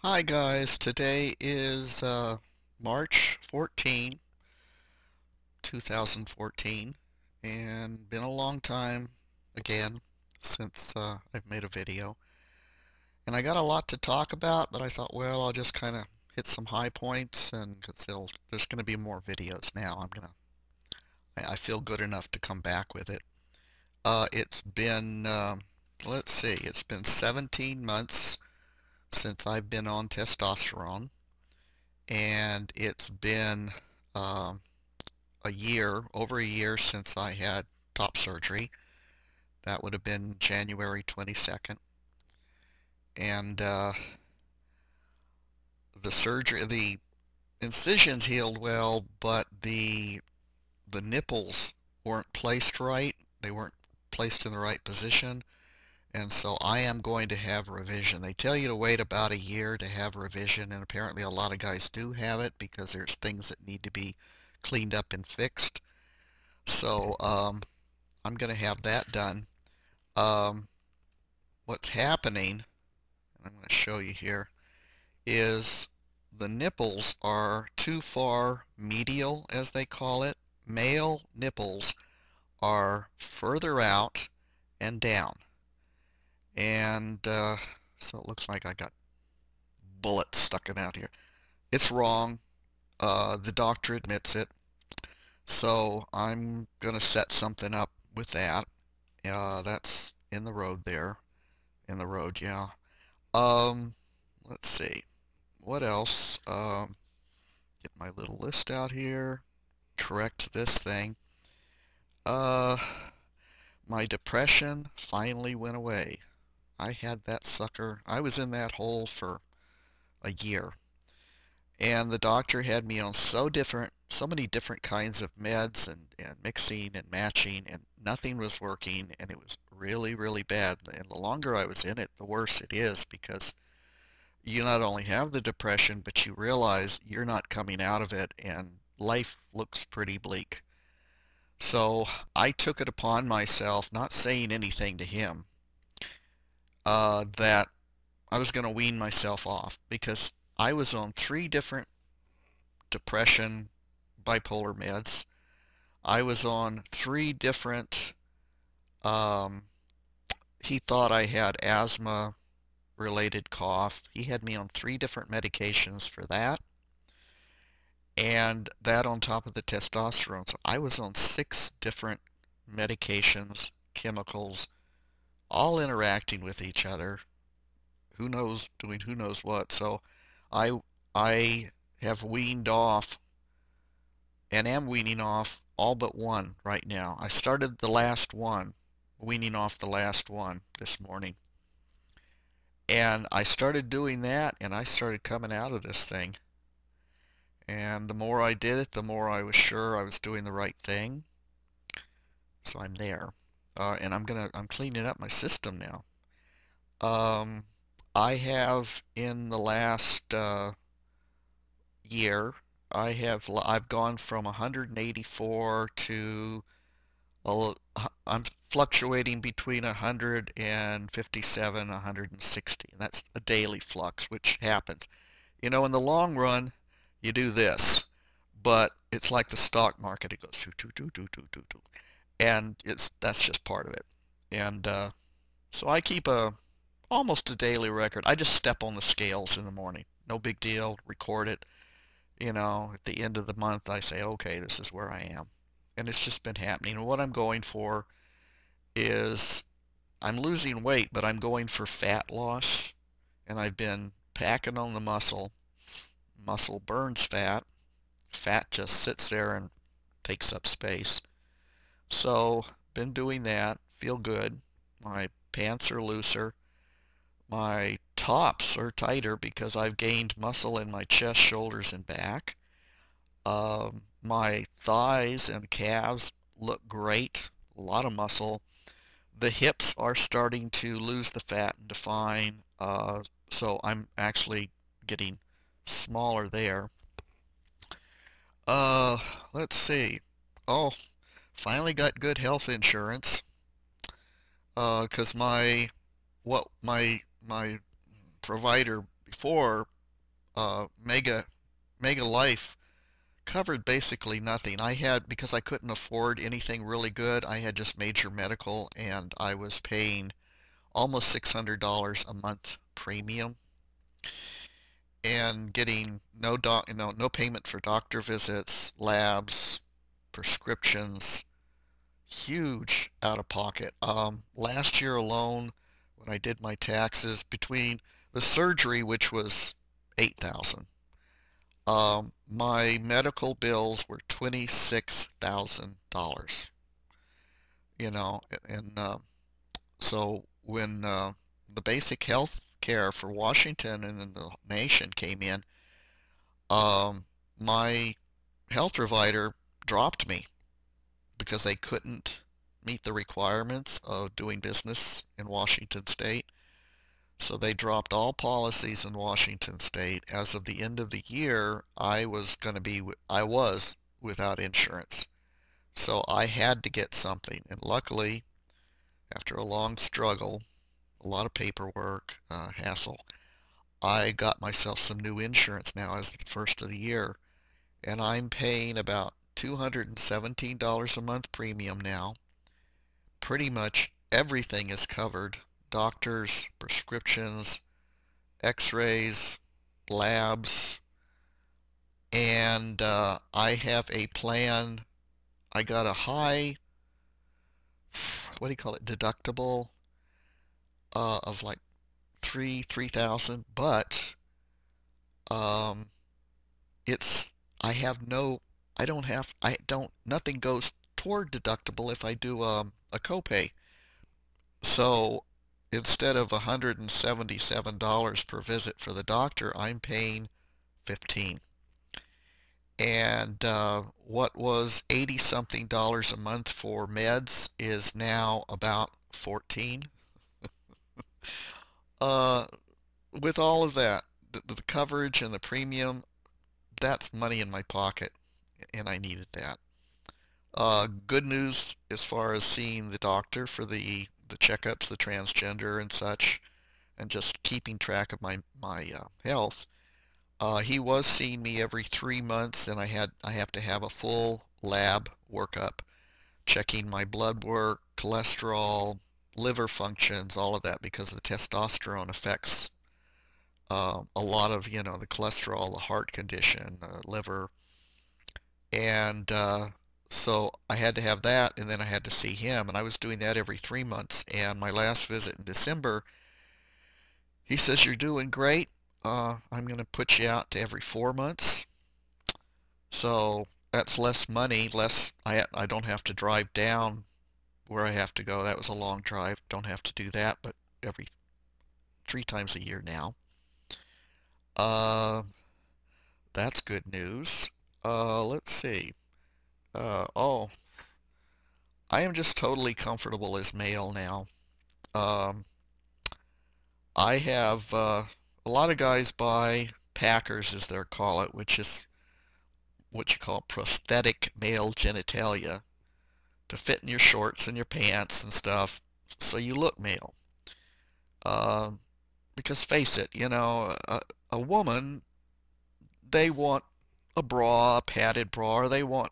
Hi guys, today is March 14, 2014, and been a long time again since I've made a video. And I got a lot to talk about, but I thought, well, I'll just kind of hit some high points, and because there's going to be more videos now. I feel good enough to come back with it. It's been, let's see, it's been 17 months since I've been on testosterone. And it's been um, over a year since I had top surgery. That would have been January 22nd. And the incisions healed well, but the nipples weren't placed right. They weren't placed in the right position. And so I am going to have revision. They tell you to wait about a year to have revision, and apparently a lot of guys do have it because there's things that need to be cleaned up and fixed. So I'm going to have that done. Um, what's happening, and I'm going to show you here, is the nipples are too far medial, as they call it. Male nipples are further out and down. And so it looks like I got bullets sticking out here. It's wrong. The doctor admits it. So I'm going to set something up with that. That's in the road there. In the road, yeah. Um, let's see. What else? Get my little list out here. Correct this thing. Uh, my depression finally went away. I had that sucker. I was in that hole for a year. And the doctor had me on so many different kinds of meds and mixing and matching, and nothing was working, and it was really, really bad. And the longer I was in it, the worse it is because you not only have the depression, but you realize you're not coming out of it, and life looks pretty bleak. So I took it upon myself, not saying anything to him, that I was going to wean myself off because I was on 3 different depression, bipolar meds. I was on 3 different, um, he thought I had asthma related cough. He had me on 3 different medications for that. And that on top of the testosterone. So I was on 6 different medications, chemicals, all interacting with each other. Who knows, doing who knows what. So I I have weaned off and am weaning off all but one right now. I started the last one, weaning off the last one this morning. And I started doing that, and I started coming out of this thing. And the more I did it, the more I was sure I was doing the right thing. So I'm there. And I'm cleaning up my system now. Um, I have in the last year, I've gone from 184 to I'm fluctuating between 157, 160, and that's a daily flux, which happens. You know, in the long run, you do this, but it's like the stock market. It goes do do do do do do do, and that's just part of it. And so I keep almost a daily record. I just step on the scales in the morning. No big deal. Record it. You know, at the end of the month, I say, okay, this is where I am. And it's just been happening. And what I'm going for is I'm losing weight, but I'm going for fat loss. And I've been packing on the muscle. Muscle burns fat. Fat just sits there and takes up space. So, been doing that. Feel good. My pants are looser. My tops are tighter because I've gained muscle in my chest, shoulders, and back. My thighs and calves look great. A lot of muscle. The hips are starting to lose the fat and define. So I'm actually getting smaller there. Uh, let's see. Oh, finally got good health insurance. 'Cause my provider before Mega Life covered basically nothing. I had, because I couldn't afford anything really good, I had just major medical, and I was paying almost $600 a month premium and getting no payment for doctor visits, labs, prescriptions, huge out of pocket. Last year alone, when I did my taxes, between the surgery, which was 8,000, my medical bills were $26,000. And so when the basic health care for Washington and then the nation came in, um, my health provider dropped me because they couldn't meet the requirements of doing business in Washington State. So they dropped all policies in Washington State. As of the end of the year, I was without insurance. So I had to get something. And luckily, after a long struggle, a lot of paperwork, hassle, I got myself some new insurance now as the first of the year. And I'm paying about $217 a month premium now. Pretty much everything is covered. Doctors, prescriptions, x-rays, labs, and I have a plan. I got a high, what do you call it, deductible of like 3,000, but um, it's, I have no, I don't, nothing goes toward deductible if I do a copay. So instead of $177 per visit for the doctor, I'm paying 15. And what was 80 something dollars a month for meds is now about 14. Uh, with all of that, the coverage and the premium, that's money in my pocket, and I needed that. Good news as far as seeing the doctor for the checkups, the transgender and such, and just keeping track of my health. He was seeing me every 3 months, and I have to have a full lab workup, checking my blood work, cholesterol, liver functions, all of that, because the testosterone affects a lot of, the cholesterol, the heart condition, liver, and so I had to have that, and then I had to see him, and I was doing that every 3 months. And my last visit in December, he says, "You're doing great. I'm going to put you out to every 4 months." So that's less money, less, I don't have to drive down where I have to go. That was a long drive. Don't have to do that, but every 3 times a year now. Uh, that's good news. Let's see. Oh, I am just totally comfortable as male now. Um, I have a lot of guys buy Packers, as they call it, which is what you call prosthetic male genitalia, to fit in your shorts and your pants and stuff, so you look male. Uh, because face it, a woman, they want a bra, a padded bra, or they want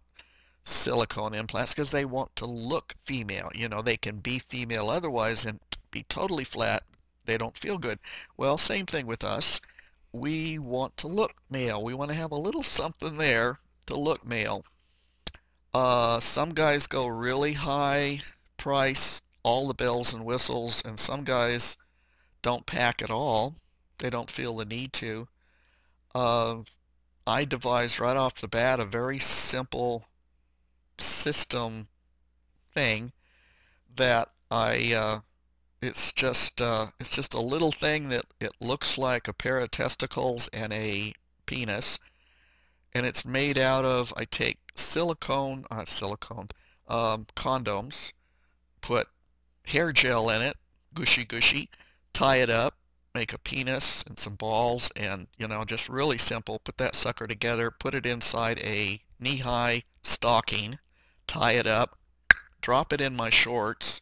silicone implants because they want to look female. They can be female otherwise and be totally flat. They don't feel good. Well, same thing with us. We want to look male. We want to have a little something there to look male. Some guys go really high price, all the bells and whistles, and some guys don't pack at all. They don't feel the need to. Uh, I devised right off the bat a very simple system thing that it's just a little thing that it looks like a pair of testicles and a penis, and it's made out of, I take condoms, put hair gel in it, gushy gushy, tie it up, make a penis and some balls, and just really simple. Put that sucker together, put it inside a knee-high stocking, tie it up, drop it in my shorts,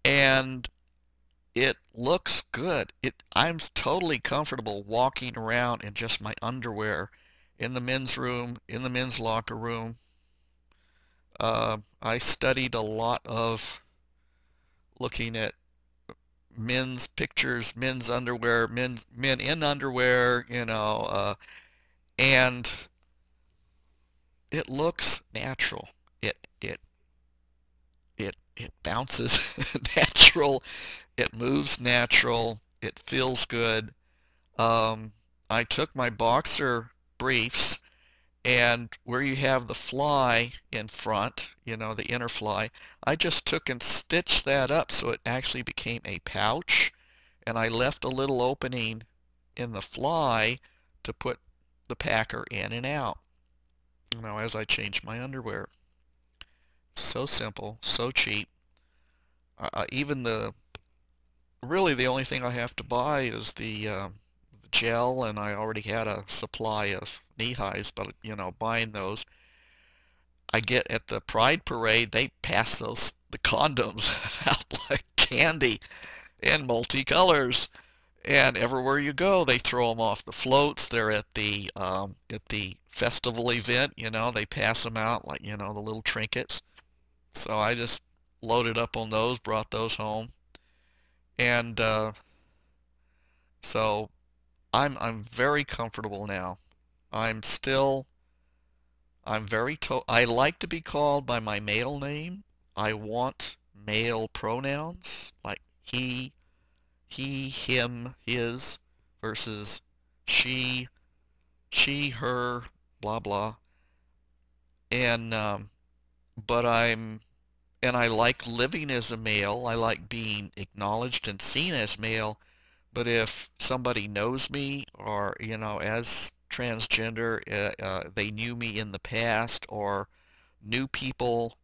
and it looks good. I'm totally comfortable walking around in just my underwear in the men's room, in the men's locker room. I studied a lot of looking at men's pictures, men's underwear, men in underwear, and it looks natural. It bounces natural. It moves natural. It feels good. I took my boxer briefs, and where you have the fly in front, the inner fly, I just took and stitched that up so it actually became a pouch, and I left a little opening in the fly to put the packer in and out, as I change my underwear. So simple, so cheap. Even really the only thing I have to buy is the gel, and I already had a supply of knee highs, but buying those, I get at the Pride Parade, they pass the condoms out like candy in multicolors, and everywhere you go, they throw them off the floats. They're at the festival event, they pass them out like the little trinkets. So I just loaded up on those, brought those home, and so I'm very comfortable now. I'm still I like to be called by my male name. I want male pronouns like he, him, his versus she, her, blah blah. And but I like living as a male. I like being acknowledged and seen as male. But if somebody knows me, or as transgender, they knew me in the past, or new people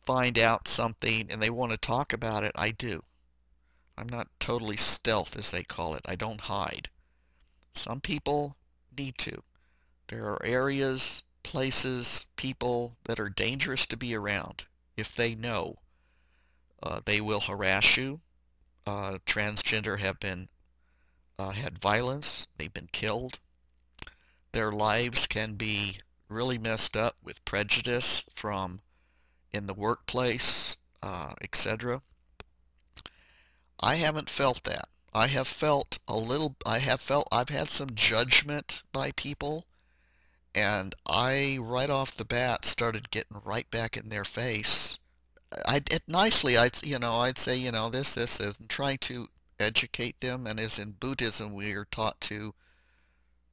find out something and they want to talk about it, I do. I'm not totally stealth, as they call it. I don't hide. Some people need to. There are areas, places, people that are dangerous to be around. If they know, they will harass you. Transgender have been had violence. They've been killed. Their lives can be really messed up with prejudice from in the workplace, etc. I haven't felt that. I have felt a little, I've had some judgment by people, and I, right off the bat, started getting right back in their face. Nicely, I'd say, this, and trying to educate them, and as in Buddhism, we are taught to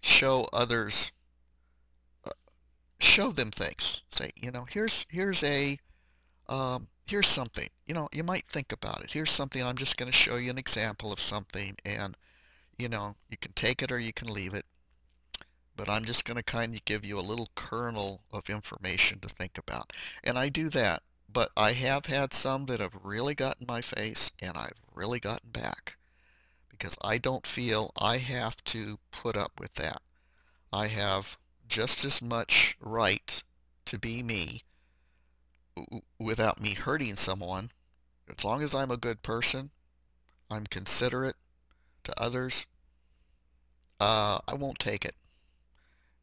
show others, uh, show them things. Say, here's something. You might think about it. Here's something. I'm just going to show you an example of something, and you can take it or you can leave it. But I'm just going to kind of give you a little kernel of information to think about. And I do that. But I have had some that have really gotten my face, and I've really gotten back because I don't feel I have to put up with that. I have just as much right to be me without me hurting someone. As long as I'm a good person, I'm considerate to others, I won't take it.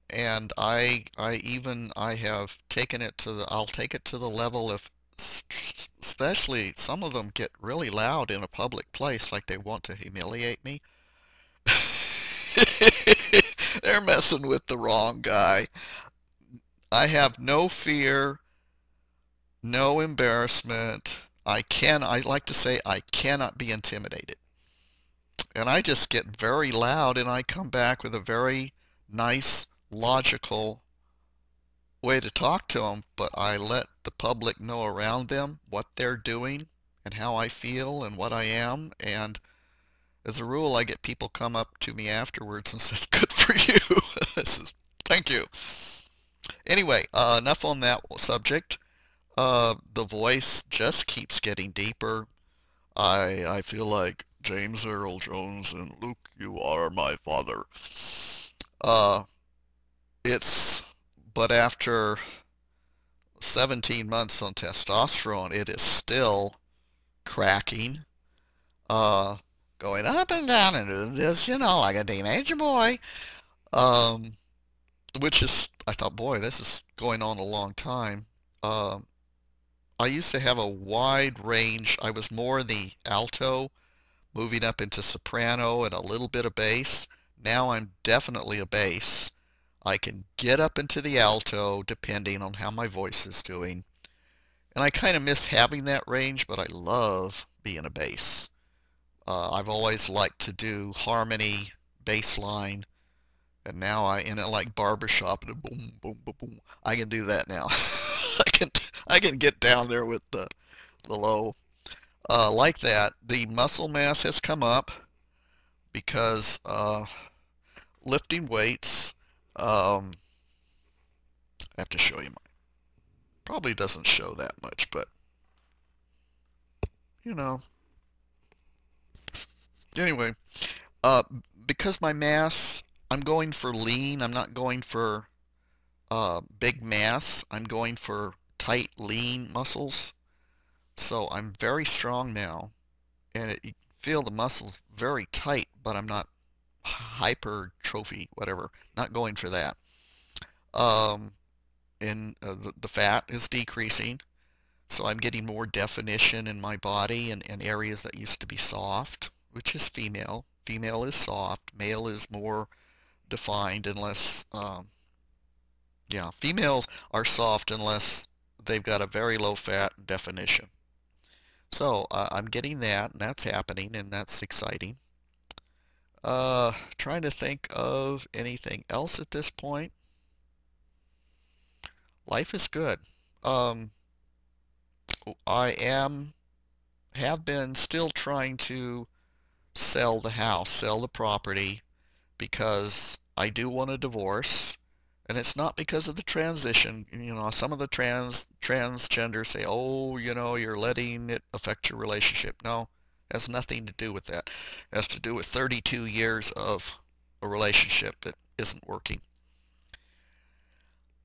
And I have taken it to I'll take it to the level of, especially some of them get really loud in a public place, like they want to humiliate me. They're messing with the wrong guy. I have no fear, no embarrassment. I like to say I cannot be intimidated. And I just get very loud, and I come back with a very nice, logical way to talk to them, but I let the public know around them what they're doing and how I feel and what I am. And as a rule, I get people come up to me afterwards and says, "Good for you." I says, "Thank you." Anyway, enough on that subject. The voice just keeps getting deeper. I feel like James Earl Jones and Luke, you are my father. Uh, it's, but after 17 months on testosterone, it is still cracking. uh, going up and down and this, like a teenage boy. Um, which is, I thought, boy, this is going on a long time. Um, I used to have a wide range. I was more in the alto, moving up into soprano and a little bit of bass. Now I'm definitely a bass. I can get up into the alto depending on how my voice is doing. And I kind of miss having that range, but I love being a bass. I've always liked to do harmony, bass line, and now I in it like barbershop and boom, boom, boom, boom. I can do that now. I can I can get down there with the low like that. The muscle mass has come up because lifting weights. I have to show you. Probably doesn't show that much, but you know. Anyway, uh, because my mass, I'm going for lean. I'm not going for big mass. I'm going for tight, lean muscles. So I'm very strong now, and you feel the muscles very tight, but I'm not hypertrophy, whatever. Not going for that. Um, and the fat is decreasing, so I'm getting more definition in my body and areas that used to be soft, which is female. Female is soft. Male is more defined unless, yeah, females are soft unless they've got a very low fat definition. So I'm getting that, and that's happening, and that's exciting. Trying to think of anything else at this point. Life is good. Um, have been still trying to sell the house, sell the property, because I do want a divorce. And it's not because of the transition. Some of the transgenders say, oh, you're letting it affect your relationship. No, it has nothing to do with that. It has to do with 32 years of a relationship that isn't working.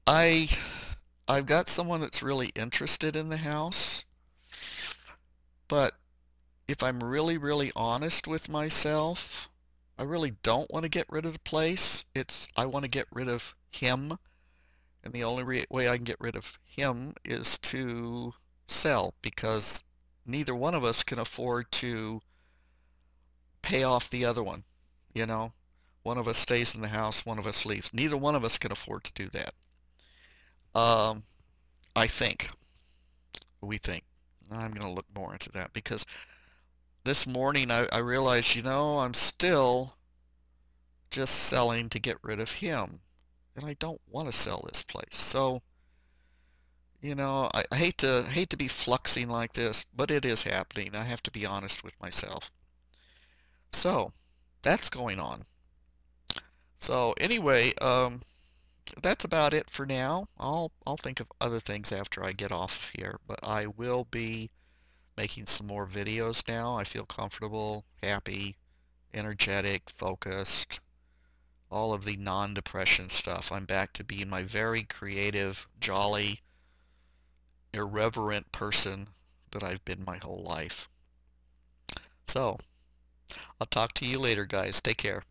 I I've got someone that's really interested in the house, but if I'm really, really honest with myself, I really don't want to get rid of the place. I want to get rid of him, and the only way I can get rid of him is to sell, because neither one of us can afford to pay off the other one. You know, one of us stays in the house, one of us leaves. Neither one of us can afford to do that. Um, I think. We think. I'm going to look more into that because this morning I realized, I'm still just selling to get rid of him. And I don't want to sell this place. So, I hate to be fluxing like this, but it is happening. I have to be honest with myself. So, that's going on. So anyway, that's about it for now. I'll think of other things after I get off of here, but I will be making some more videos now. I feel comfortable, happy, energetic, focused, all of the non-depression stuff. I'm back to being my very creative, jolly, irreverent person that I've been my whole life. So, I'll talk to you later, guys. Take care.